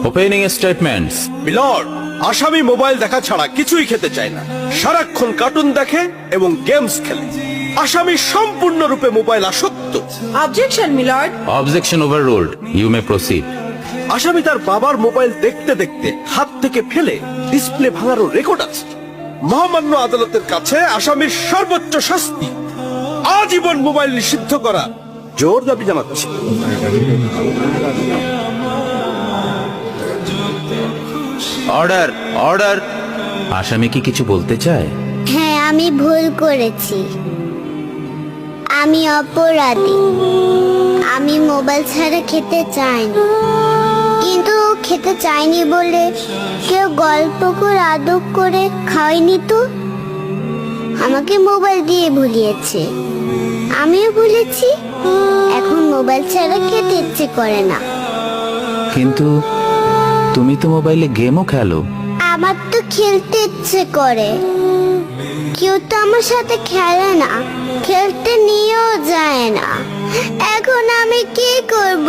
Opening statements. Milord, আসামি mobile দেখা ছাড়া কিছুই খেতে চায় না, সারাক্ষণ কার্টুন দেখে এবং গেমস খেলে। আসামি সম্পূর্ণরূপে মোবাইল আসক্ত। Objection milord. Objection overruled, you may proceed. আসামি তার বাবার মোবাইল দেখতে দেখতে হাত থেকে ফেলে ডিসপ্লে ভাঙারও রেকর্ড আছে। মহামান্য আদালতের কাছে আসামির সর্বোচ্চ শাস্তি আজীবন মোবাইল নিষিদ্ধ করা জোর দাবি জানাচ্ছি। Order, order. আসামি কি কিছু বলতে চায়? হ্যাঁ, আমি ভুল করেছি। আমি অপরাধী। আমি মোবাইল ছাড়া খেতে চাইনি, কিন্তু খেতে চাইনি বলে কেউ গল্প করে আদব করে খাওয়াইনি তো। আমাকে মোবাইল দিয়ে ভুলিয়েছে, আমিও ভুলেছি। এখন মোবাইল ছাড়া খেতে ইচ্ছে করে না। কিন্তু তুমি তো মোবাইলে গেমও খেলো। আমার তো খেলতে ইচ্ছে করে, কেউ তো আমার সাথে খেলে না, খেলতে নিয়েও যায় না। এখন আমি কি করব?